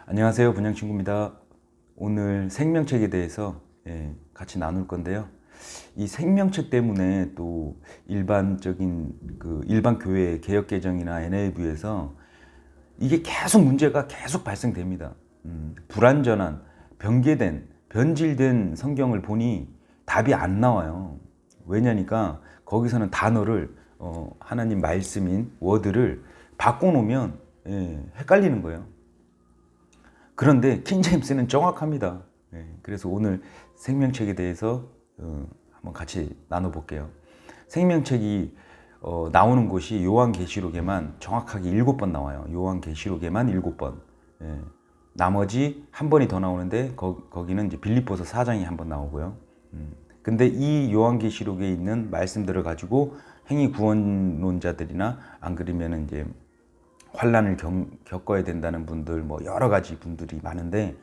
안녕하세요, 분양친구입니다. 오늘 생명책에 대해서 같이 나눌 건데요. 이 생명책 때문에 또 일반 교회 개혁 개정이나 NA부에서 이게 계속 문제가 계속 발생됩니다. 불완전한 변개된 변질된 성경을 보니 답이 안 나와요. 왜냐니까 거기서는 단어를 하나님 말씀인 워드를 바꿔놓으면 헷갈리는 거예요. 그런데 킹제임스는 정확합니다. 그래서 오늘 생명책에 대해서 한번 같이 나눠볼게요. 생명책이 나오는 곳이 요한계시록에만 정확하게 7번 나와요. 요한계시록에만 7번. 나머지 한 번이 더 나오는데 거기는 이제 빌립보서 4장이 한 번 나오고요. 근데 이 요한계시록에 있는 말씀들을 가지고 행위 구원론자들이나 안 그러면 이제 환란을 겪어야 된다는 분들, 뭐 여러 가지 분들이 많은데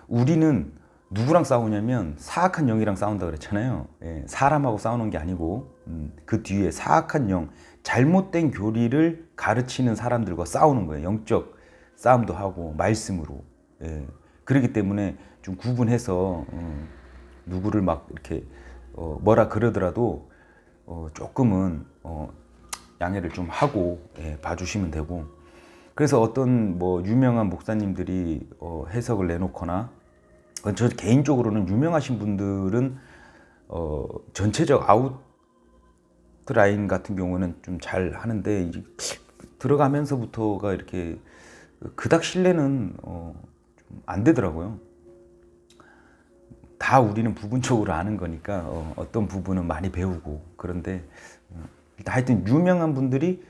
우리는 누구랑 싸우냐면 사악한 영이랑 싸운다 그랬잖아요. 사람하고 싸우는 게 아니고 그 뒤에 사악한 영, 잘못된 교리를 가르치는 사람들과 싸우는 거예요. 영적 싸움도 하고 말씀으로. 그렇기 때문에 좀 구분해서 누구를 막 이렇게 뭐라 그러더라도 조금은 양해를 좀 하고 봐주시면 되고. 그래서 어떤 뭐 유명한 목사님들이 해석을 내놓거나, 저 개인적으로는 유명하신 분들은 전체적 아웃라인 같은 경우는 좀 잘 하는데, 이제 들어가면서부터가 이렇게 그닥 신뢰는 좀 안 되더라고요. 다 우리는 부분적으로 아는 거니까 어떤 부분은 많이 배우고. 그런데 하여튼 유명한 분들이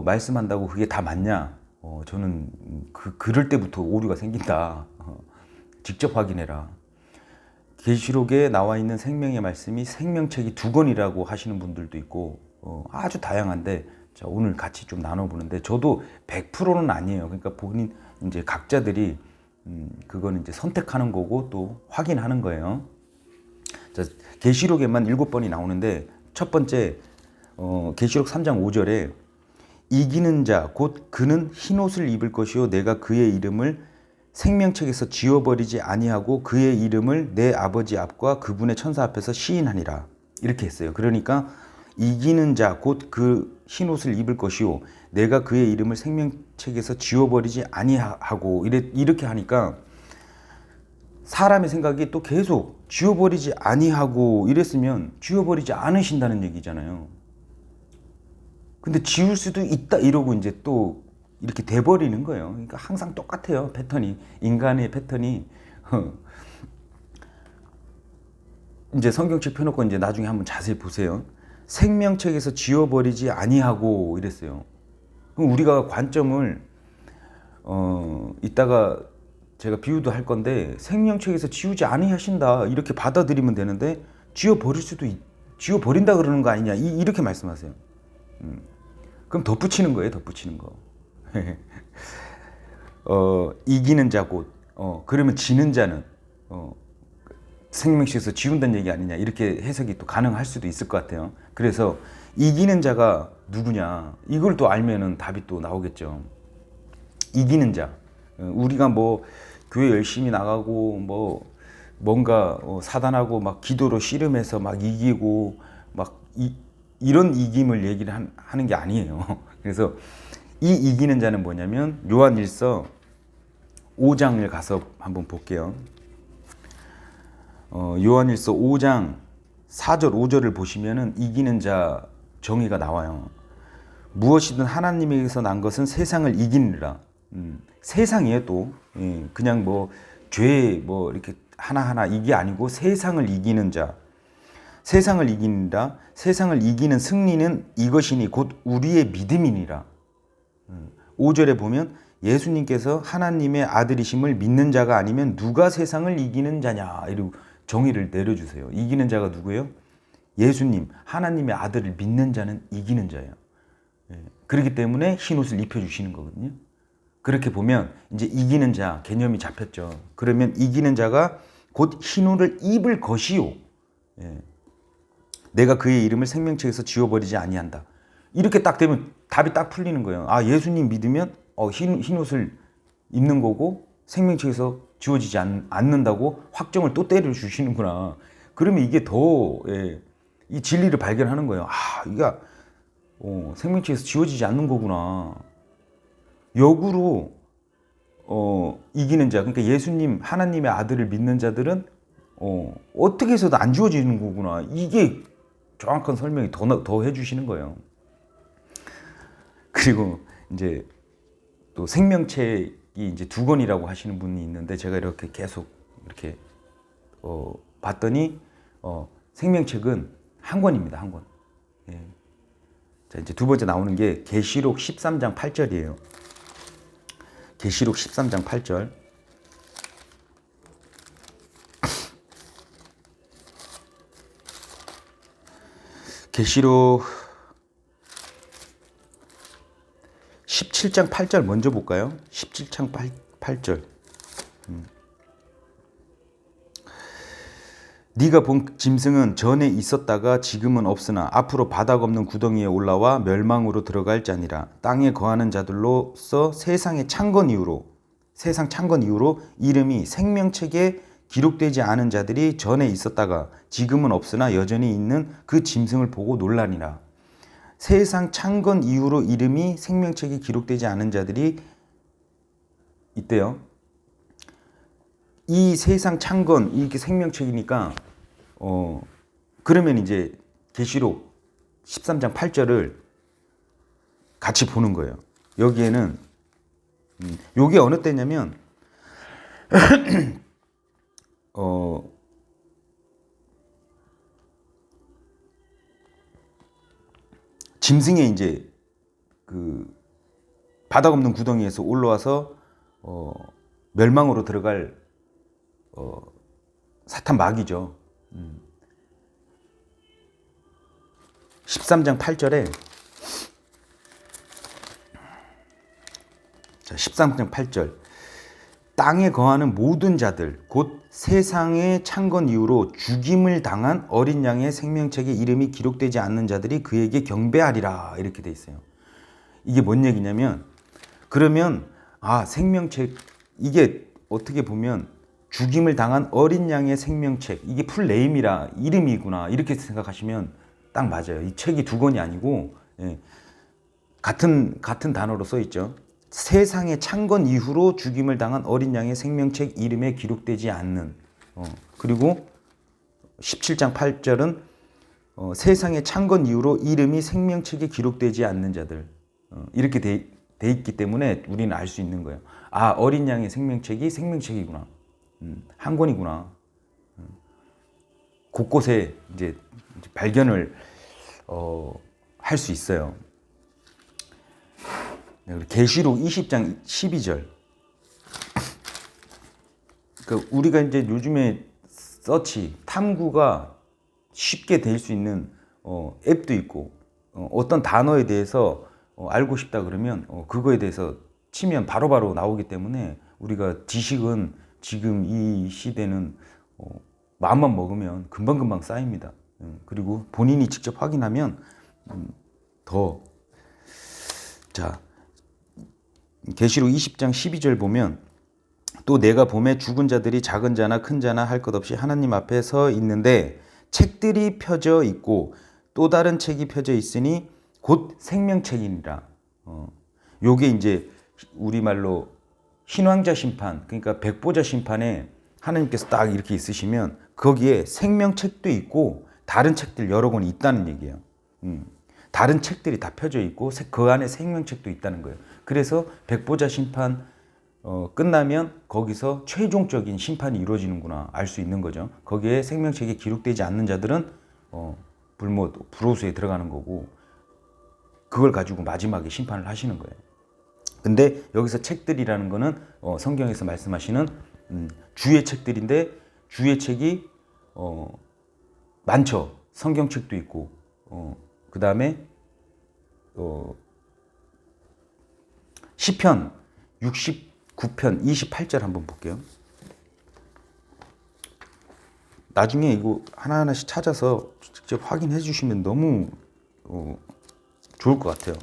말씀한다고 그게 다 맞냐? 저는 그럴 때부터 오류가 생긴다. 직접 확인해라. 계시록에 나와 있는 생명의 말씀이 생명책이 2권이라고 하시는 분들도 있고 아주 다양한데, 자, 오늘 같이 좀 나눠보는데, 저도 100%는 아니에요. 그러니까 본인 이제 각자들이 그거는 이제 선택하는 거고 또 확인하는 거예요. 자, 계시록에만 7번이 나오는데, 첫 번째 계시록 3장 5절에 이기는 자 곧 그는 흰옷을 입을 것이요 내가 그의 이름을 생명책에서 지워버리지 아니하고 그의 이름을 내 아버지 앞과 그분의 천사 앞에서 시인하니라, 이렇게 했어요. 그러니까 이기는 자 곧 그 흰옷을 입을 것이요 내가 그의 이름을 생명책에서 지워버리지 아니하고, 이렇게 하니까 사람의 생각이 또 계속 지워버리지 아니하고 이랬으면 지워버리지 않으신다는 얘기잖아요. 근데 지울 수도 있다 이러고 이제 또 이렇게 돼버리는 거예요. 그러니까 항상 똑같아요. 패턴이, 인간의 패턴이. 이제 성경책 펴놓고 이제 나중에 한번 자세히 보세요. 생명책에서 지워버리지 아니하고 이랬어요. 그럼 우리가 관점을 이따가 제가 비유도 할 건데, 생명책에서 지우지 아니하신다 이렇게 받아들이면 되는데, 지워버린다 그러는 거 아니냐 이렇게 말씀하세요. 그럼 덧붙이는 거예요. 덧붙이는 거. 이기는 자 곧 그러면 지는 자는 생명책에서 지운다는 얘기 아니냐, 이렇게 해석이 또 가능할 수도 있을 것 같아요. 그래서 이기는 자가 누구냐, 이걸 또 알면은 답이 또 나오겠죠. 이기는 자, 우리가 뭐 교회 열심히 나가고 뭐 뭔가 사단하고 막 기도로 씨름해서 막 이기고 막 이런 이김을 얘기를 하는 게 아니에요. 그래서 이 이기는 자는 뭐냐면, 요한일서 5장을 가서 한번 볼게요. 요한일서 5장 4절 5절을 보시면은 이기는 자 정의가 나와요. 무엇이든 하나님에게서 난 것은 세상을 이기느라. 세상이에요. 또 그냥 뭐 죄 뭐 이렇게 하나하나 이게 아니고 세상을 이기는 자, 세상을 이기느라. 세상을 이기는 승리는 이것이니 곧 우리의 믿음이니라. 5절에 보면 예수님께서 하나님의 아들이심을 믿는 자가 아니면 누가 세상을 이기는 자냐, 이러고 정의를 내려주세요. 이기는 자가 누구예요? 예수님, 하나님의 아들을 믿는 자는 이기는 자예요. 그렇기 때문에 흰옷을 입혀주시는 거거든요. 그렇게 보면 이제 이기는 자 개념이 잡혔죠. 그러면 이기는 자가 곧 흰옷을 입을 것이요 내가 그의 이름을 생명책에서 지워버리지 아니한다. 이렇게 딱 되면 답이 딱 풀리는 거예요. 아, 예수님 믿으면 흰옷을 있는 거고 생명책에서 지워지지 않는다고 확정을 또 때려 주시는구나. 그러면 이게 더 이 진리를 발견하는 거예요. 아, 이게 생명책에서 지워지지 않는 거구나. 역으로 이기는 자, 그러니까 예수님 하나님의 아들을 믿는 자들은 어떻게 해서도 안 지워지는 거구나. 이게 정확한 설명이 더 해주시는 거예요. 그리고 이제 또 생명책이 이제 2권이라고 하시는 분이 있는데 제가 이렇게 계속 이렇게 봤더니 생명책은 1권입니다. 1권. 예. 자, 이제 두 번째 나오는 게 계시록 13장 8절이에요. 계시록 13장 8절. 계시록 17장 8절 먼저 볼까요? 17장 8절. 네가 본 짐승은 전에 있었다가 지금은 없으나 앞으로 바닥 없는 구덩이에 올라와 멸망으로 들어갈 자니라. 땅에 거하는 자들로서 세상 창건 이후로 이름이 생명책에 기록되지 않은 자들이 전에 있었다가 지금은 없으나 여전히 있는 그 짐승을 보고 놀라니라. 세상 창건 이후로 이름이 생명책에 기록되지 않은 자들이 있대요. 이 세상 창건, 이게 생명책이니까 그러면 이제 계시록 13장 8절을 같이 보는 거예요. 여기에는 요게 어느 때냐면 짐승의 이제 그 바닥 없는 구덩이에서 올라와서 멸망으로 들어갈 사탄 마귀죠. 13장 8절에 자, 13장 8절 땅에 거하는 모든 자들 곧 세상의 창건 이후로 죽임을 당한 어린 양의 생명책에 이름이 기록되지 않는 자들이 그에게 경배하리라 이렇게 돼 있어요. 이게 뭔 얘기냐면 그러면 생명책 이게 어떻게 보면 죽임을 당한 어린 양의 생명책 이게 풀네임이라 이름이구나 이렇게 생각하시면 딱 맞아요. 이 책이 2권이 아니고 같은 단어로 써 있죠. 세상의 창건 이후로 죽임을 당한 어린 양의 생명책 이름에 기록되지 않는 그리고 17장 8절은 세상의 창건 이후로 이름이 생명책에 기록되지 않는 자들 이렇게 돼 있기 때문에 우리는 알 수 있는 거예요. 어린 양의 생명책이 생명책이구나. 한 권이구나. 곳곳에 이제 발견을 할 수 있어요. 계시록 20장 12절. 그러니까 우리가 이제 요즘에 서치, 탐구가 쉽게 될 수 있는 앱도 있고 어떤 단어에 대해서 알고 싶다 그러면 그거에 대해서 치면 바로바로 나오기 때문에 우리가 지식은 지금 이 시대는 마음만 먹으면 금방금방 쌓입니다. 그리고 본인이 직접 확인하면 더 자. 계시록 20장 12절 보면 또 내가 봄에 죽은 자들이 작은 자나 큰 자나 할 것 없이 하나님 앞에 서 있는데 책들이 펴져 있고 또 다른 책이 펴져 있으니 곧 생명책이니라. 요게 이제 우리말로 흰왕자 심판 그러니까 백보자 심판에 하나님께서 딱 이렇게 있으시면 거기에 생명책도 있고 다른 책들 여러 권이 있다는 얘기예요. 다른 책들이 다 펴져 있고 그 안에 생명책도 있다는 거예요. 그래서 백보자 심판 끝나면 거기서 최종적인 심판이 이루어지는구나 알 수 있는 거죠. 거기에 생명책에 기록되지 않는 자들은 불호수에 들어가는 거고 그걸 가지고 마지막에 심판을 하시는 거예요. 근데 여기서 책들이라는 거는 성경에서 말씀하시는 주의 책들인데 주의 책이 많죠. 성경책도 있고 그 다음에 시편 69편 28절 한번 볼게요. 나중에 이거 하나하나씩 찾아서 직접 확인해 주시면 너무 좋을 것 같아요.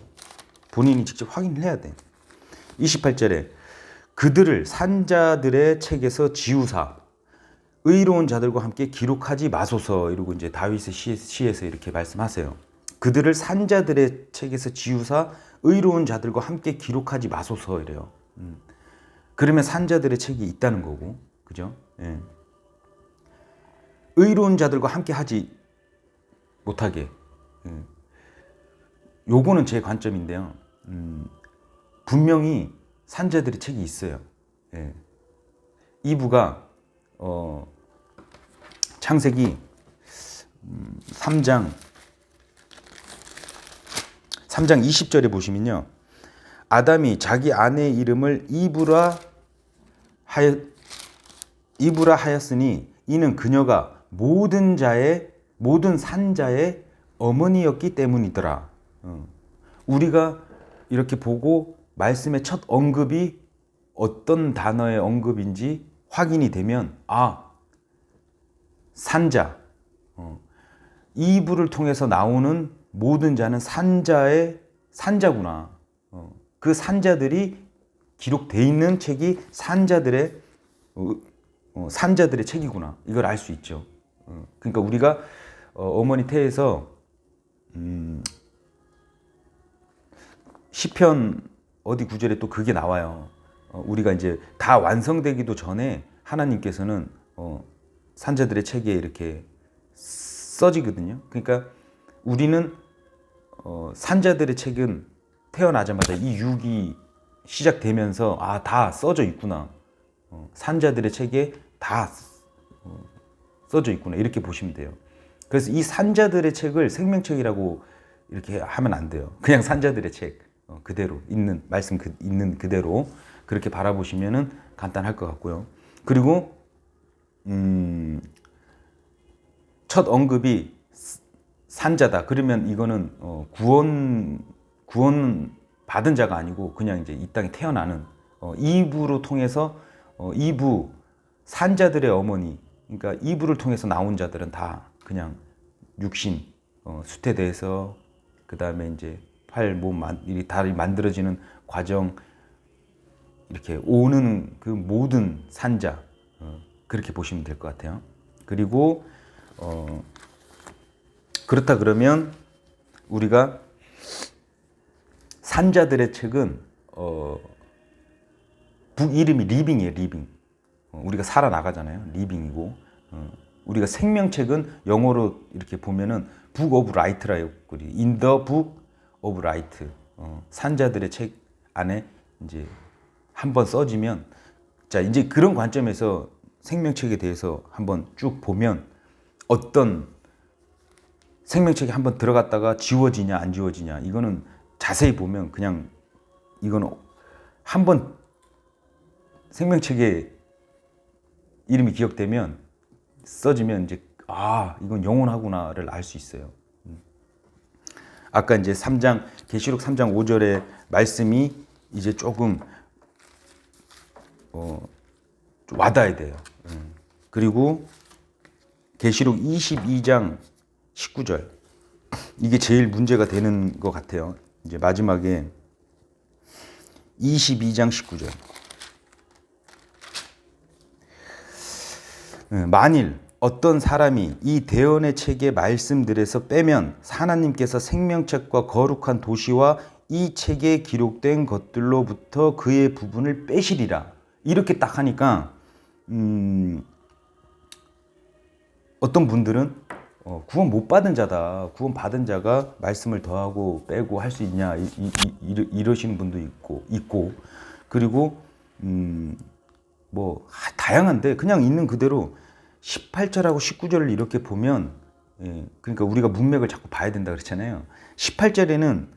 본인이 직접 확인을 해야 돼. 28절에 그들을 산자들의 책에서 지우사 의로운 자들과 함께 기록하지 마소서. 이러고 이제 다윗의 시에서 이렇게 말씀하세요. 그들을 산자들의 책에서 지우사 의로운 자들과 함께 기록하지 마소서 이래요. 그러면 산자들의 책이 있다는 거고, 그죠? 예. 의로운 자들과 함께 하지 못하게. 예. 요거는 제 관점인데요. 분명히 산자들의 책이 있어요. 예. 이브가 창세기 3장 20절에 보시면요. 아담이 자기 아내의 이름을 이브라 하였으니 이는 그녀가 모든 산자의 어머니였기 때문이더라. 우리가 이렇게 보고 말씀의 첫 언급이 어떤 단어의 언급인지 확인이 되면 산자, 이브를 통해서 나오는 모든 자는 산자구나. 그 산자들이 기록되어 있는 책이 산자들의 책이구나. 이걸 알 수 있죠. 그러니까 우리가 어머니 태에서 시편 어디 구절에 또 그게 나와요. 우리가 이제 다 완성되기도 전에 하나님께서는 산자들의 책에 이렇게 써지거든요. 그러니까 우리는 산자들의 책은 태어나자마자 이 육이 시작되면서 다 써져 있구나. 산자들의 책에 다 써져 있구나. 이렇게 보시면 돼요. 그래서 이 산자들의 책을 생명책이라고 이렇게 하면 안 돼요. 그냥 산자들의 책 그대로 있는 말씀 있는 그대로 그렇게 바라보시면은 간단할 것 같고요. 그리고 첫 언급이 산자다. 그러면 이거는 구원 받은 자가 아니고 그냥 이제 이 땅에 태어나는 이브로 통해서 이브 산자들의 어머니. 그러니까 이브를 통해서 나온 자들은 다 그냥 육신 수태돼서 그 다음에 이제 팔, 몸, 다리 만들어지는 과정 이렇게 오는 그 모든 산자 그렇게 보시면 될 것 같아요. 그리고 그렇다 그러면 우리가 산자들의 책은 북 이름이 리빙이에요. 리빙. 우리가 살아나가잖아요. 리빙이고 우리가 생명책은 영어로 이렇게 보면은 북 오브 라이트라고 그리 In the book of light. 산자들의 책 안에 이제 한번 써지면 자 이제 그런 관점에서 생명책에 대해서 한번 쭉 보면 어떤 생명책에 한번 들어갔다가 지워지냐 안 지워지냐 이거는 자세히 보면 그냥 이거는 한번 생명책에 이름이 기억되면 써지면 이제 이건 영원하구나를 알 수 있어요. 아까 이제 계시록 3장 5절의 말씀이 이제 조금 좀 와닿아야 돼요. 그리고 계시록 22장 19절 이게 제일 문제가 되는 것 같아요. 이제 마지막에 22장 19절 만일 어떤 사람이 이 대언의 책의 말씀들에서 빼면 하나님께서 생명책과 거룩한 도시와 이 책에 기록된 것들로부터 그의 부분을 빼시리라. 이렇게 딱 하니까 어떤 분들은 구원 못 받은 자다. 구원 받은 자가 말씀을 더하고 빼고 할 수 있냐 이러시는 분도 있고 그리고 뭐 다양한데 그냥 있는 그대로 18절하고 19절을 이렇게 보면 그러니까 우리가 문맥을 자꾸 봐야 된다 그랬잖아요. 18절에는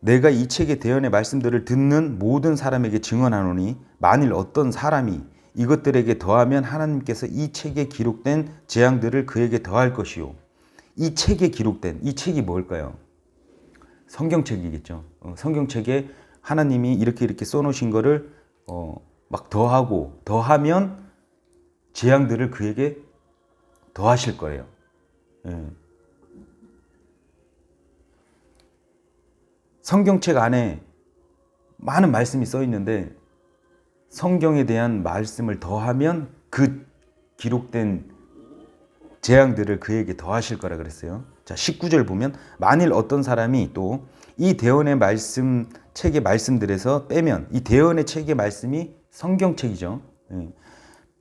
내가 이 책의 대언의 말씀들을 듣는 모든 사람에게 증언하노니 만일 어떤 사람이 이것들에게 더하면 하나님께서 이 책에 기록된 재앙들을 그에게 더할 것이요. 이 책에 기록된 이 책이 뭘까요? 성경책이겠죠. 성경책에 하나님이 이렇게 써놓으신 거를 막 더하면 재앙들을 그에게 더하실 거예요. 성경책 안에 많은 말씀이 써 있는데 성경에 대한 말씀을 더하면 그 기록된 재앙들을 그에게 더하실 거라 그랬어요. 자, 19절 보면 만일 어떤 사람이 또 이 대언의 말씀 책의 말씀들에서 빼면, 이 대언의 책의 말씀이 성경책이죠.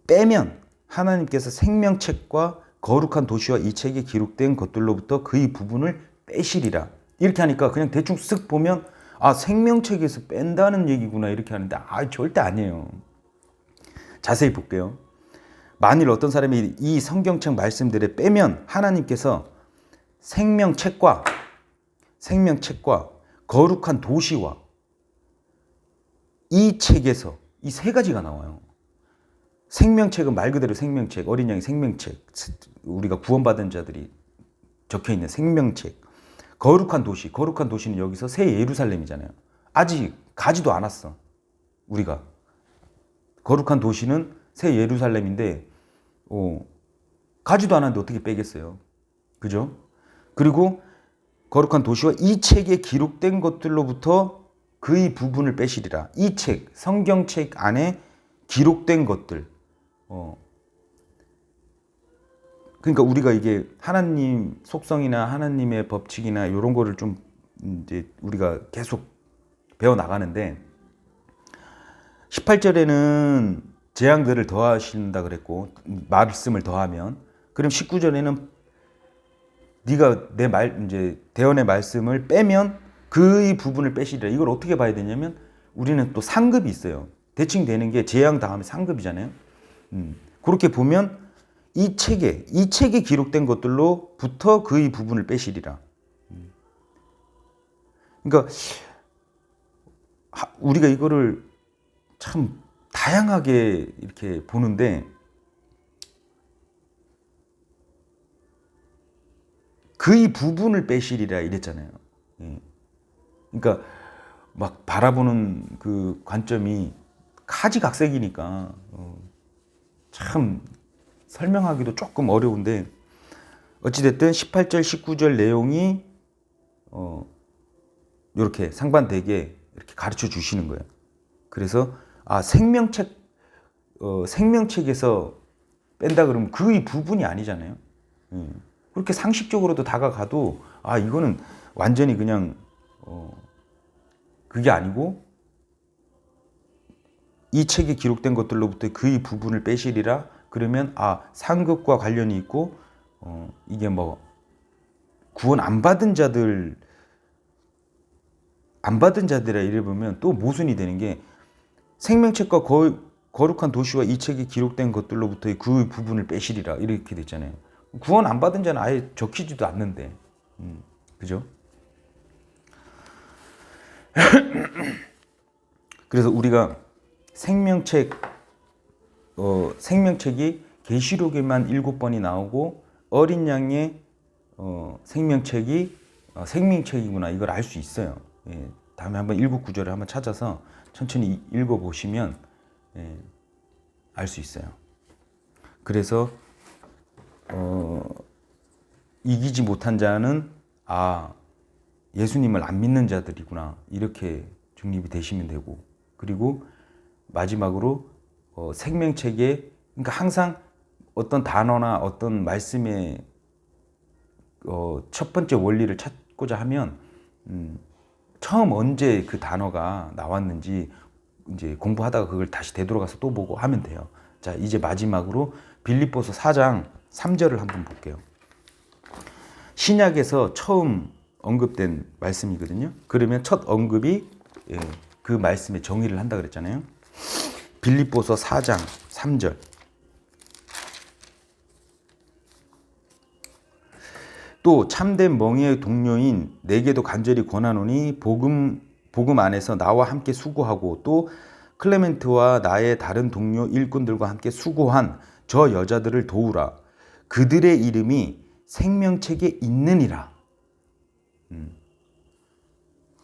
빼면 하나님께서 생명책과 거룩한 도시와 이 책에 기록된 것들로부터 그의 부분을 빼시리라. 이렇게 하니까 그냥 대충 쓱 보면 아, 생명책에서 뺀다는 얘기구나 이렇게 하는데 절대 아니에요. 자세히 볼게요. 만일 어떤 사람이 이 성경책 말씀들에 빼면 하나님께서 생명책과 거룩한 도시와 이 책에서 이 세 가지가 나와요. 생명책은 말 그대로 생명책, 어린 양의 생명책, 우리가 구원받은 자들이 적혀있는 생명책. 거룩한 도시는 여기서 새 예루살렘이잖아요. 아직 가지도 않았어. 우리가 거룩한 도시는 새 예루살렘인데 가지도 않았는데 어떻게 빼겠어요? 그죠? 그리고 거룩한 도시와 이 책에 기록된 것들로부터 그의 부분을 빼시리라. 이 책, 성경책 안에 기록된 것들. 그러니까 우리가 이게 하나님 속성이나 하나님의 법칙이나 이런 거를 좀 이제 우리가 계속 배워 나가는데 18절에는 재앙들을 더하신다 그랬고 말씀을 더하면, 그럼 19절에는 네가 내 이제 대언의 말씀을 빼면 그의 부분을 빼시리라. 이걸 어떻게 봐야 되냐면 우리는 또 상급이 있어요. 대칭되는 게 재앙 다음에 상급이잖아요. 그렇게 보면 이 책에 기록된 것들로부터 그의 부분을 빼시리라. 그러니까 우리가 이거를 참 다양하게 이렇게 보는데 그의 부분을 빼시리라 이랬잖아요. 그러니까 막 바라보는 그 관점이 가지각색이니까 참 설명하기도 조금 어려운데 어찌됐든 18절, 19절 내용이 이렇게 상반되게 이렇게 가르쳐 주시는 거예요. 그래서 생명책에서 뺀다 그러면 그의 부분이 아니잖아요. 그렇게 상식적으로도 다가가도 이거는 완전히 그냥 그게 아니고 이 책에 기록된 것들로부터 그의 부분을 빼시리라. 그러면 상급과 관련이 있고 이게 뭐 구원 안 받은 자들이라 이래 보면 또 모순이 되는 게 생명책과 거룩한 도시와 이 책에 기록된 것들로부터의 그의 부분을 빼시리라 이렇게 됐잖아요. 구원 안 받은 자는 아예 적히지도 않는데, 그죠? 그래서 우리가 생명책이 계시록에만 7번이 나오고 어린 양의 생명책이 생명책이구나 이걸 알 수 있어요. 다음에 한번 7, 9절을 한번 찾아서 천천히 읽어보시면 알 수 있어요. 그래서 이기지 못한 자는 예수님을 안 믿는 자들이구나 이렇게 중립이 되시면 되고, 그리고 마지막으로 생명책에, 그러니까 항상 어떤 단어나 어떤 말씀의 첫 번째 원리를 찾고자 하면 처음 언제 그 단어가 나왔는지 이제 공부하다가 그걸 다시 되돌아가서 또 보고 하면 돼요. 자, 이제 마지막으로 빌립보서 4장 3절을 한번 볼게요. 신약에서 처음 언급된 말씀이거든요. 그러면 첫 언급이 그 말씀의 정의를 한다 그랬잖아요. 빌립보서 4장 3절. 또 참된 멍에의 동료인 내게도 간절히 권하노니 복음 안에서 나와 함께 수고하고 또 클레멘트와 나의 다른 동료 일꾼들과 함께 수고한 저 여자들을 도우라. 그들의 이름이 생명책에 있느니라.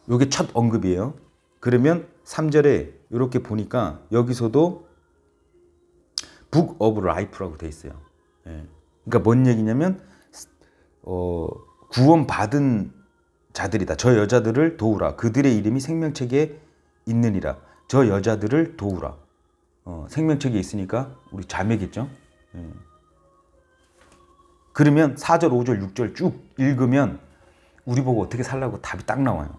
요게 첫 언급이에요. 그러면 3절에 이렇게 보니까 여기서도 Book of Life라고 돼 있어요. 그러니까 뭔 얘기냐면 구원받은 자들이다. 저 여자들을 도우라. 그들의 이름이 생명책에 있느니라. 저 여자들을 도우라. 생명책이 있으니까 우리 자매겠죠. 예. 그러면 4절, 5절, 6절 쭉 읽으면 우리 보고 어떻게 살라고 답이 딱 나와요.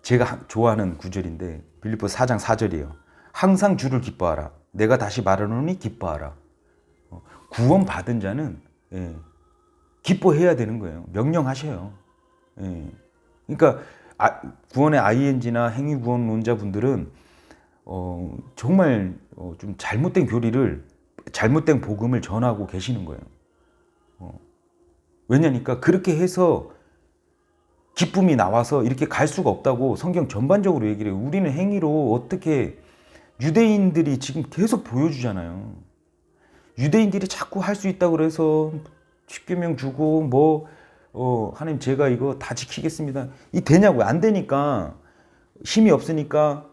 제가 좋아하는 구절인데 빌립보서 4장 4절이에요. 항상 주를 기뻐하라. 내가 다시 말하노니 기뻐하라. 구원 받은 자는 기뻐해야 되는 거예요. 명령하셔요. 그러니까 구원의 ING나 행위구원론자분들은 정말 좀 잘못된 교리를, 잘못된 복음을 전하고 계시는 거예요. 왜냐니까 그렇게 해서 기쁨이 나와서 이렇게 갈 수가 없다고 성경 전반적으로 얘기를 해요. 우리는 행위로 어떻게, 유대인들이 지금 계속 보여주잖아요. 유대인들이 자꾸 할 수 있다고 그래서 십계명 주고 하나님 제가 이거 다 지키겠습니다. 이 되냐고요? 안 되니까, 힘이 없으니까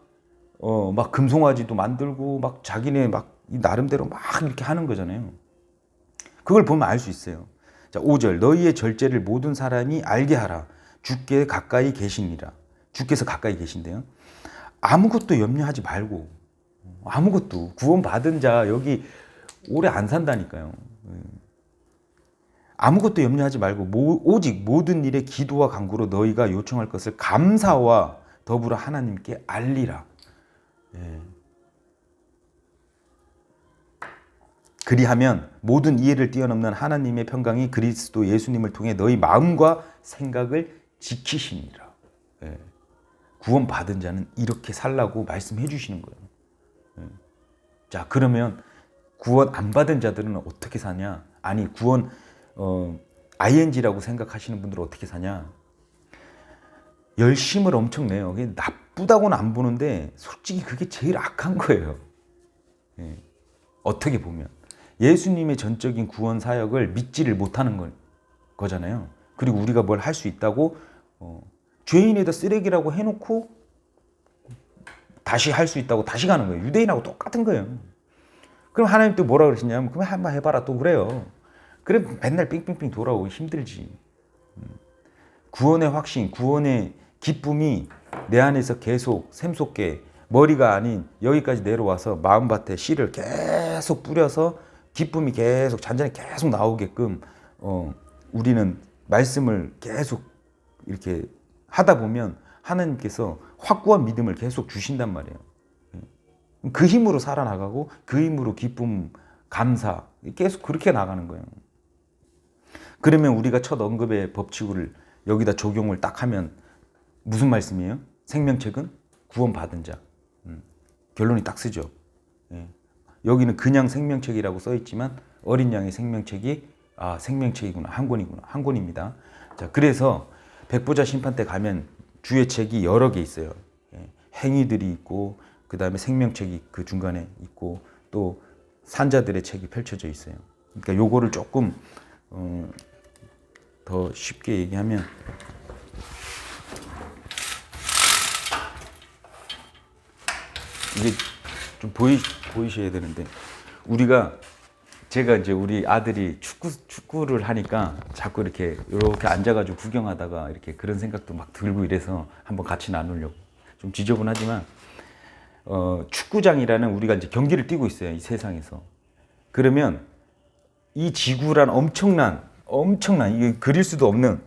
막 금송아지도 만들고 막 자기네 막 나름대로 막 이렇게 하는 거잖아요. 그걸 보면 알 수 있어요. 자, 5절 너희의 절제를 모든 사람이 알게 하라. 주께 가까이 계시니라. 주께서 가까이 계신데요. 아무것도 염려하지 말고, 아무것도, 구원받은 자 여기 오래 안 산다니까요. 아무것도 염려하지 말고 오직 모든 일에 기도와 간구로 너희가 요청할 것을 감사와 더불어 하나님께 알리라. 그리하면 모든 이해를 뛰어넘는 하나님의 평강이 그리스도 예수님을 통해 너희 마음과 생각을 지키시니라. 구원받은 자는 이렇게 살라고 말씀해 주시는 거예요. 자, 그러면 구원 안 받은 자들은 어떻게 사냐? 아니, 구원 ING라고 생각하시는 분들은 어떻게 사냐? 열심을 엄청 내요. 그게 나쁘다고는 안 보는데 솔직히 그게 제일 악한 거예요. 어떻게 보면 예수님의 전적인 구원 사역을 믿지를 못하는 거잖아요. 그리고 우리가 뭘 할 수 있다고 죄인에다 쓰레기라고 해놓고 다시 할 수 있다고 다시 가는 거예요. 유대인하고 똑같은 거예요. 그럼 하나님 또 뭐라 그러시냐면 그럼 한번 해봐라 또 그래요. 그래 맨날 삥삥삥 돌아오기 힘들지. 구원의 확신, 구원의 기쁨이 내 안에서 계속 샘솟게, 머리가 아닌 여기까지 내려와서 마음밭에 씨를 계속 뿌려서 기쁨이 계속 잔잔히 계속 나오게끔 우리는 말씀을 계속 이렇게 하다 보면 하나님께서 확고한 믿음을 계속 주신단 말이에요. 그 힘으로 살아나가고 그 힘으로 기쁨, 감사 계속 그렇게 나가는 거예요. 그러면 우리가 첫 언급의 법칙을 여기다 적용을 딱 하면 무슨 말씀이에요? 생명책은 구원받은 자. 결론이 딱 쓰죠. 여기는 그냥 생명책이라고 써 있지만 어린 양의 생명책이 생명책이구나, 한 권이구나, 한 권입니다. 자, 그래서 백보자 심판 때 가면 주의 책이 여러 개 있어요. 행위들이 있고 그 다음에 생명책이 그 중간에 있고 또 산자들의 책이 펼쳐져 있어요. 그러니까 요거를 조금 더 쉽게 얘기하면 이게 좀 보이셔야 되는데 제가 이제 우리 아들이 축구를 하니까 자꾸 이렇게 앉아가지고 구경하다가 이렇게 그런 생각도 막 들고 이래서 한번 같이 나누려고. 좀 지저분하지만 축구장이라는 우리가 이제 경기를 뛰고 있어요, 이 세상에서. 그러면 이 지구란 엄청난 이게 그릴 수도 없는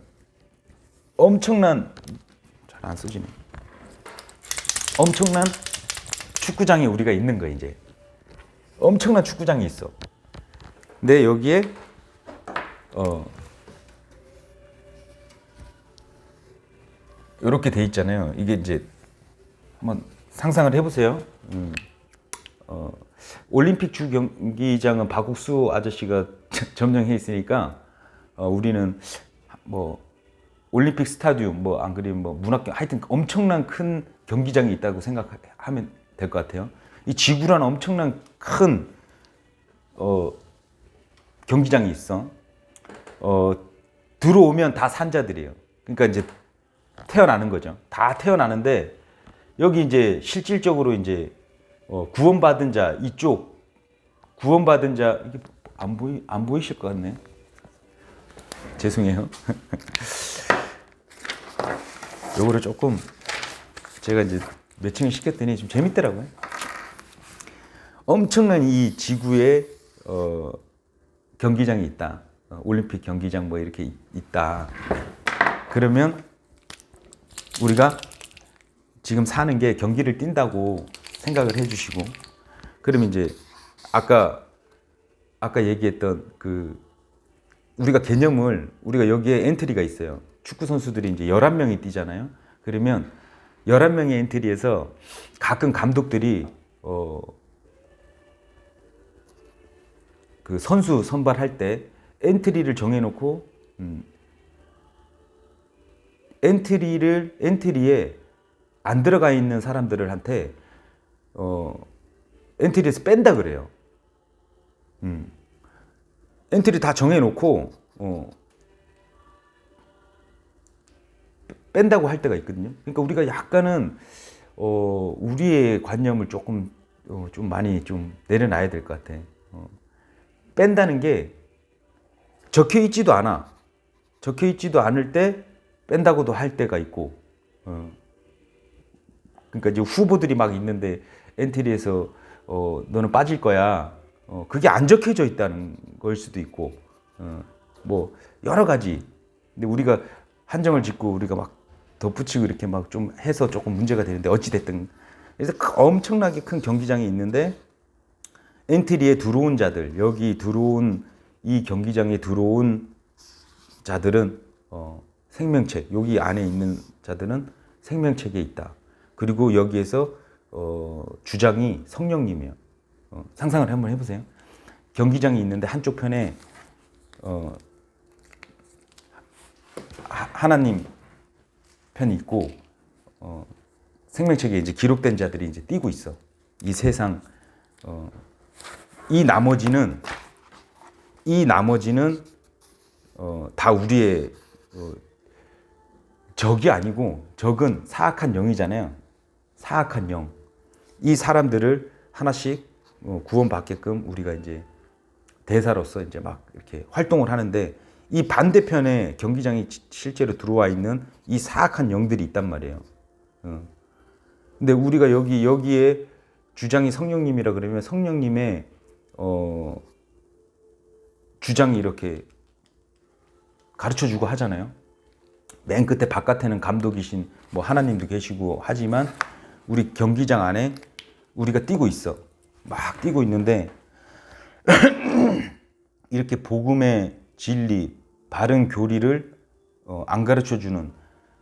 엄청난, 잘 안 써지네, 엄청난 축구장에 우리가 있는 거예요. 이제 엄청난 축구장이 있어. 근데 여기에 이렇게 돼 있잖아요. 이게 이제 한번 상상을 해보세요. 올림픽 주 경기장은 박국수 아저씨가 점령해 있으니까 우리는 뭐 올림픽 스타디움 안 그리면 문학경, 하여튼 엄청난 큰 경기장이 있다고 생각하면 될 것 같아요. 이 지구라는 엄청난 큰 경기장이 있어. 들어오면 다 산자들이에요. 그러니까 이제 태어나는 거죠. 다 태어나는데 여기 이제 실질적으로 이제 구원받은 자, 이쪽 구원받은 자, 이게 안 보이실 것 같네. 죄송해요. 요거를 조금 제가 이제 매칭을 시켰더니 좀 재밌더라고요. 엄청난 이 지구에 경기장이 있다. 올림픽 경기장 뭐 이렇게 있다. 그러면 우리가 지금 사는 게 경기를 뛴다고 생각을 해주시고, 그러면 이제 아까 얘기했던 우리가 개념을, 우리가 여기에 엔트리가 있어요. 축구 선수들이 이제 11명이 뛰잖아요. 그러면 11명의 엔트리에서 가끔 감독들이 그 선수 선발할 때 엔트리를 정해놓고 엔트리에 안 들어가 있는 사람들한테 엔트리에서 뺀다 그래요. 엔트리 다 정해놓고 뺀다고 할 때가 있거든요. 그러니까 우리가 약간은 우리의 관념을 조금 좀 많이 좀 내려놔야 될 것 같아. 뺀다는 게 적혀 있지도 않아. 적혀 있지도 않을 때 뺀다고도 할 때가 있고. 그러니까 이제 후보들이 막 있는데 엔트리에서 너는 빠질 거야. 그게 안 적혀져 있다는 걸 수도 있고. 뭐 여러 가지. 근데 우리가 한정을 짓고 우리가 막 덧붙이고 이렇게 막 좀 해서 조금 문제가 되는데 어찌 됐든, 그래서 엄청나게 큰 경기장이 있는데 엔트리에 들어온 자들, 여기 들어온 이 경기장에 들어온 자들은 생명체, 여기 안에 있는 자들은 생명체계에 있다. 그리고 여기에서 주장이 성령님이에요. 상상을 한번 해보세요. 경기장이 있는데 한쪽 편에 하나님 편이 있고 생명체계에 이제 기록된 자들이 이제 뛰고 있어. 이 세상 이 나머지는 다 우리의 적이 아니고, 적은 사악한 영이잖아요. 사악한 영. 이 사람들을 하나씩 구원받게끔 우리가 이제 대사로서 이제 막 이렇게 활동을 하는데, 이 반대편에 경기장이 실제로 들어와 있는 이 사악한 영들이 있단 말이에요. 근데 우리가 여기에 주장이 성령님이라 그러면 성령님의 주장이 이렇게 가르쳐주고 하잖아요. 맨 끝에 바깥에는 감독이신 뭐 하나님도 계시고 하지만 우리 경기장 안에 우리가 뛰고 있어. 막 뛰고 있는데 이렇게 복음의 진리, 바른 교리를 안 가르쳐주는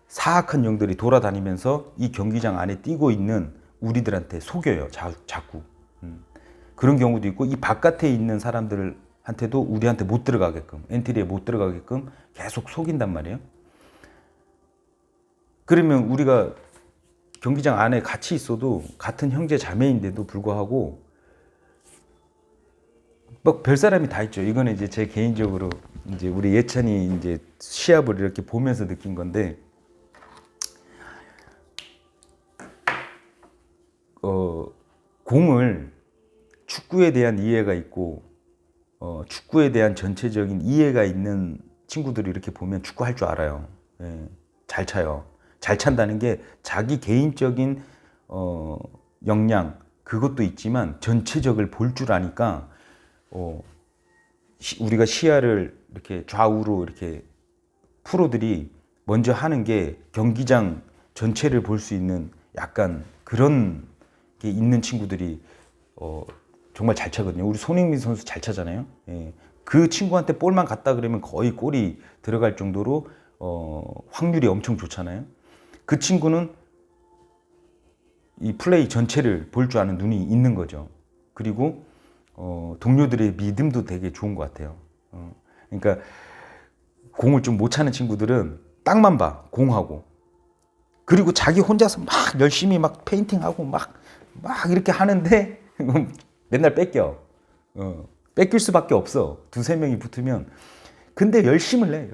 사악한 영들이 돌아다니면서 이 경기장 안에 뛰고 있는 우리들한테 속여요. 자꾸. 그런 경우도 있고, 이 바깥에 있는 사람들한테도 우리한테 못 들어가게끔, 엔트리에 못 들어가게끔 계속 속인단 말이에요. 그러면 우리가 경기장 안에 같이 있어도 같은 형제 자매인데도 불구하고 막 별 사람이 다 있죠. 이거는 이제 제 개인적으로 이제 우리 예찬이 이제 시합을 이렇게 보면서 느낀 건데, 공을 축구에 대한 이해가 있고 축구에 대한 전체적인 이해가 있는 친구들이 이렇게 보면 축구할 줄 알아요. 예, 잘 차요. 잘 찬다는 게 자기 개인적인 역량 그것도 있지만 전체적을 볼 줄 아니까 우리가 시야를 이렇게 좌우로 이렇게 프로들이 먼저 하는 게 경기장 전체를 볼 수 있는 약간 그런 게 있는 친구들이 정말 잘 차거든요. 우리 손흥민 선수 잘 차잖아요. 예. 그 친구한테 볼만 갔다 그러면 거의 골이 들어갈 정도로 확률이 엄청 좋잖아요. 그 친구는 이 플레이 전체를 볼 줄 아는 눈이 있는 거죠. 그리고 동료들의 믿음도 되게 좋은 것 같아요. 그러니까 공을 좀 못 차는 친구들은 딱만 봐, 공하고. 그리고 자기 혼자서 막 열심히 막 페인팅하고 막 이렇게 하는데 맨날 뺏겨. 뺏길 수밖에 없어. 두세 명이 붙으면. 근데 열심을 내,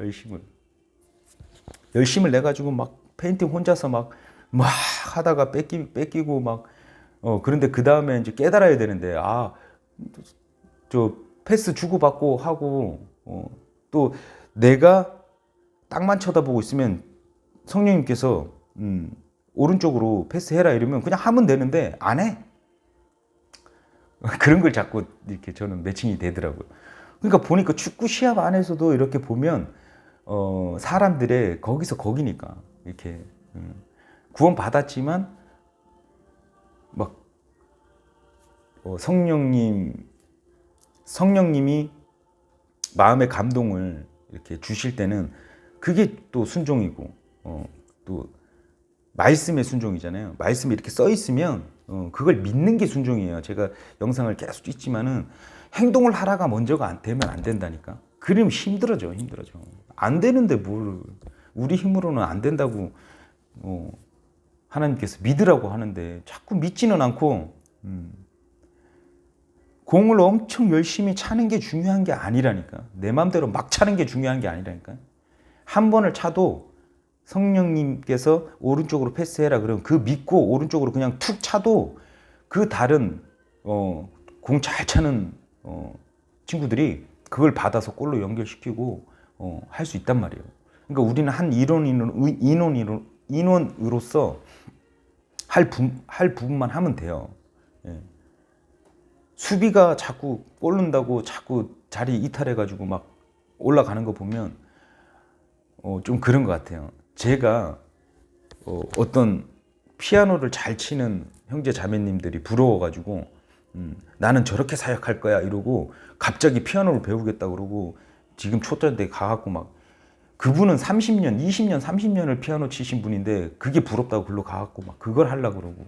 열심을 내가지고 막 페인팅 혼자서 막 하다가 뺏기고 막, 그런데 그 다음에 이제 깨달아야 되는데, 저 패스 주고받고 하고, 또 내가 땅만 쳐다보고 있으면 성령님께서, 오른쪽으로 패스해라 이러면 그냥 하면 되는데 안 해. 그런 걸 자꾸 이렇게 저는 매칭이 되더라고요. 그러니까 보니까 축구 시합 안에서도 이렇게 보면 사람들의 거기서 거기니까 이렇게 구원 받았지만 막 성령님이 마음의 감동을 이렇게 주실 때는 그게 또 순종이고 또 말씀의 순종이잖아요. 말씀이 이렇게 써 있으면 그걸 믿는 게 순종이에요. 제가 영상을 계속 찍지만은 행동을 하라가 먼저가 되면 안 된다니까. 그러면 힘들어져. 안 되는데 뭘 우리 힘으로는 안 된다고 하나님께서 믿으라고 하는데 자꾸 믿지는 않고 공을 엄청 열심히 차는 게 중요한 게 아니라니까. 내 마음대로 막 차는 게 중요한 게 아니라니까. 한 번을 차도 성령님께서 오른쪽으로 패스해라 그러면 그 믿고 오른쪽으로 그냥 툭 차도 그 다른 공 잘 차는 친구들이 그걸 받아서 골로 연결시키고 할 수 있단 말이에요. 그러니까 우리는 한 인원으로서 할 부분만 하면 돼요. 예. 수비가 자꾸 골 넣는다고 자꾸 자리 이탈해가지고 막 올라가는 거 보면 좀 그런 것 같아요. 제가 어떤 피아노를 잘 치는 형제 자매님들이 부러워가지고 나는 저렇게 사역할 거야 이러고 갑자기 피아노를 배우겠다 그러고 지금 초짜인데 가갖고 막 그분은 30년, 20년, 30년을 피아노 치신 분인데 그게 부럽다고 글로 가갖고 막 그걸 하려고 그러고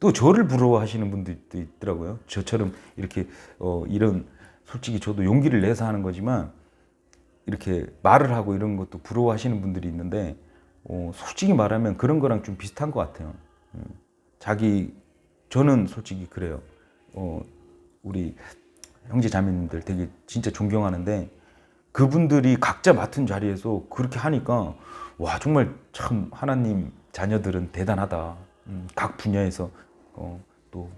또 저를 부러워하시는 분들도 있더라고요. 저처럼 이렇게 이런 솔직히 저도 용기를 내서 하는 거지만 이렇게 말을 하고 이런 것도 부러워하시는 분들이 있는데 솔직히 말하면 그런 거랑 좀 비슷한 것 같아요. 저는 솔직히 그래요. 우리 형제 자매님들 되게 진짜 존경하는데 그분들이 각자 맡은 자리에서 그렇게 하니까 와 정말 참 하나님 자녀들은 대단하다. 각 분야에서 또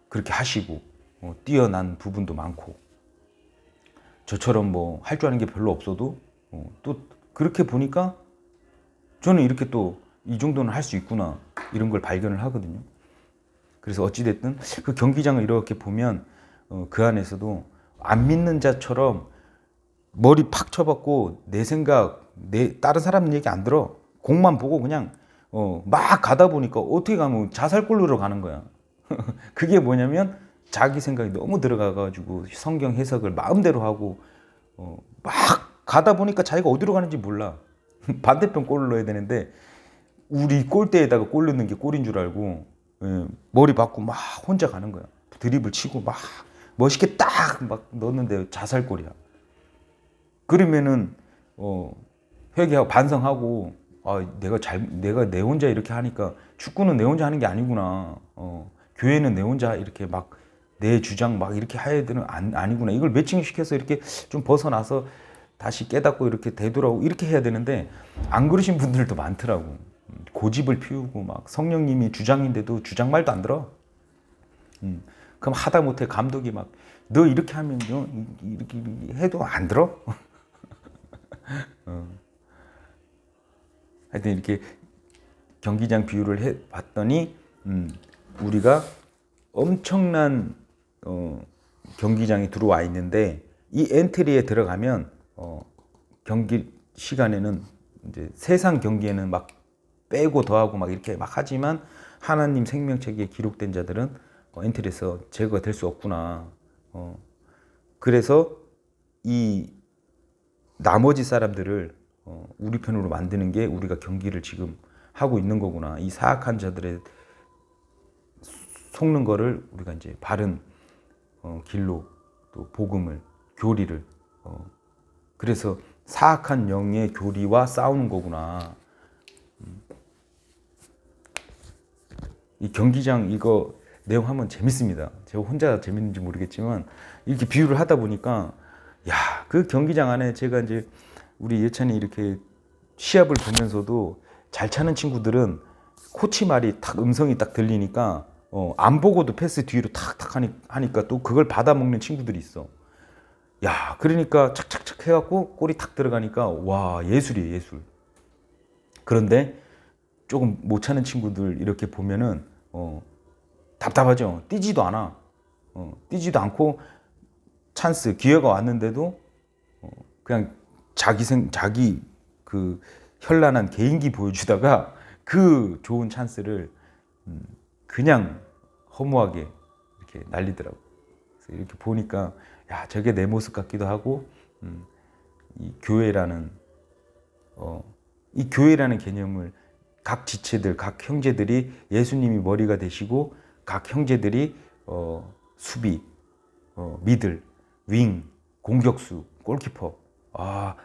그렇게 하시고 뛰어난 부분도 많고 저처럼 뭐 할 줄 아는 게 별로 없어도 또 그렇게 보니까 저는 이렇게 또 이 정도는 할 수 있구나 이런 걸 발견을 하거든요. 그래서 어찌됐든 그 경기장을 이렇게 보면 그 안에서도 안 믿는 자처럼 머리 팍 쳐박고 내 생각, 다른 사람 얘기 안 들어. 공만 보고 그냥 막 가다 보니까 어떻게 가면 자살골로로 가는 거야. 그게 뭐냐면 자기 생각이 너무 들어가가지고 성경 해석을 마음대로 하고 막 가다 보니까 자기가 어디로 가는지 몰라. 반대편 골을 넣어야 되는데 우리 골대에다가 골 넣는 게 골인 줄 알고 머리 박고 막 혼자 가는 거야. 드리블 치고 막 멋있게 딱 막 넣었는데 자살골이야. 그러면은 회개하고 반성하고 내가 내 혼자 이렇게 하니까 축구는 내 혼자 하는 게 아니구나. 교회는 내 혼자 이렇게 막 내 주장 막 이렇게 해야 되는 아니구나. 이걸 매칭시켜서 이렇게 좀 벗어나서 다시 깨닫고 이렇게 되돌아오고 이렇게 해야 되는데 안 그러신 분들도 많더라고. 고집을 피우고 막 성령님이 주장인데도 주장 말도 안 들어. 그럼 하다 못해 감독이 막 너 이렇게 하면 이렇게 해도 안 들어. 하여튼 이렇게 경기장 비유를 해봤더니 우리가 엄청난 경기장이 들어와 있는데 이 엔트리에 들어가면 경기 시간에는 이제 세상 경기에는 막 빼고 더하고 막 이렇게 막 하지만 하나님 생명책에 기록된 자들은 엔트리에서 제거가 될 수 없구나. 그래서 이 나머지 사람들을 우리 편으로 만드는 게 우리가 경기를 지금 하고 있는 거구나. 이 사악한 자들의 속는 거를 우리가 이제 바른 길로 또 복음을 교리를 그래서 사악한 영의 교리와 싸우는 거구나. 이 경기장 이거 내용 하면 재밌습니다. 제가 혼자 재밌는지 모르겠지만 이렇게 비유를 하다 보니까 그 경기장 안에 제가 이제 우리 예찬이 이렇게 시합을 보면서도 잘 차는 친구들은 코치 말이 딱 음성이 딱 들리니까 안 보고도 패스 뒤로 탁탁 하니까 또 그걸 받아먹는 친구들이 있어. 그러니까 착착착 해갖고 골이 탁 들어가니까 와 예술이에요 예술. 그런데 조금 못 차는 친구들 이렇게 보면은 답답하죠. 뛰지도 않아. 뛰지도 않고 찬스, 기회가 왔는데도 그냥 자기 그 현란한 개인기 보여주다가 그 좋은 찬스를 그냥 허무하게 이렇게 날리더라고. 그래서 이렇게 보니까 야, 저게 내 모습 같기도 하고, 이 교회라는 이 교회라는 개념을 각 지체들, 각 형제들이 예수님이 머리가 되시고 각 형제들이 수비, 미들, 윙, 공격수, 골키퍼,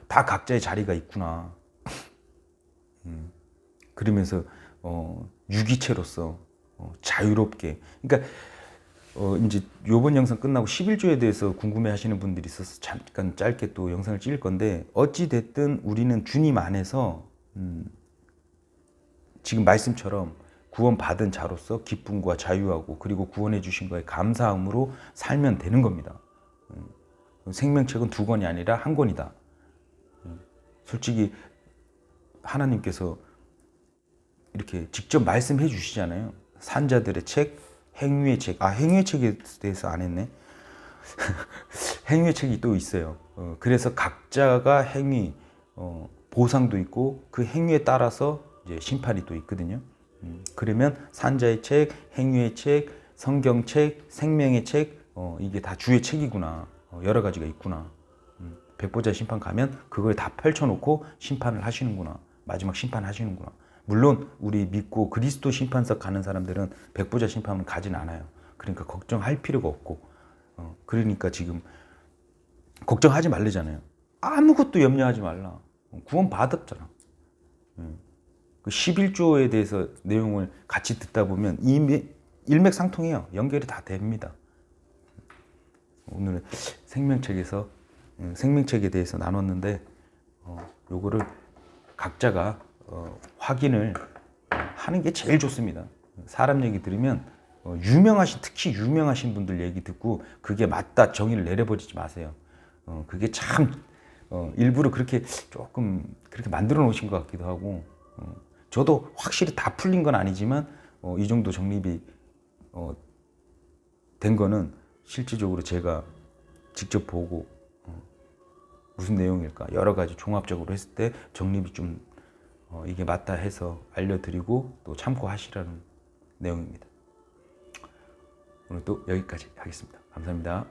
다 각자의 자리가 있구나. 그러면서 유기체로서 자유롭게, 그러니까 이제 요번 영상 끝나고 11조에 대해서 궁금해하시는 분들이 있어서 잠깐 짧게 또 영상을 찍을 건데, 어찌 됐든 우리는 주님 안에서 지금 말씀처럼 구원받은 자로서 기쁨과 자유하고, 그리고 구원해 주신 거에 감사함으로 살면 되는 겁니다. 생명책은 2권이 아니라 1권이다. 솔직히 하나님께서 이렇게 직접 말씀해 주시잖아요. 산자들의 책, 행위의 책. 행위의 책에 대해서 안 했네. 행위의 책이 또 있어요. 그래서 각자가 행위, 보상도 있고 그 행위에 따라서 이제 심판이 또 있거든요. 그러면 산자의 책, 행위의 책, 성경책, 생명의 책, 이게 다 주의 책이구나. 여러 가지가 있구나. 백보자 심판 가면 그걸 다 펼쳐놓고 심판을 하시는구나. 마지막 심판하시는구나. 물론 우리 믿고 그리스도 심판석 가는 사람들은 백보자 심판은 가진 않아요. 그러니까 걱정할 필요가 없고, 그러니까 지금 걱정하지 말래잖아요. 아무것도 염려하지 말라. 구원 받았잖아. 그 11조에 대해서 내용을 같이 듣다 보면 일맥상통해요. 연결이 다 됩니다. 오늘은 생명책에 대해서 나눴는데, 요거를 각자가 확인을 하는 게 제일 좋습니다. 사람 얘기 들으면 특히 유명하신 분들 얘기 듣고 그게 맞다 정의를 내려버리지 마세요. 그게 참 일부러 그렇게 조금 그렇게 만들어 놓으신 것 같기도 하고, 저도 확실히 다 풀린 건 아니지만 이 정도 정립이 된 거는 실질적으로 제가 직접 보고 무슨 내용일까 여러 가지 종합적으로 했을 때 정립이 좀 이게 맞다 해서 알려드리고 또 참고하시라는 내용입니다. 오늘 또 여기까지 하겠습니다. 감사합니다.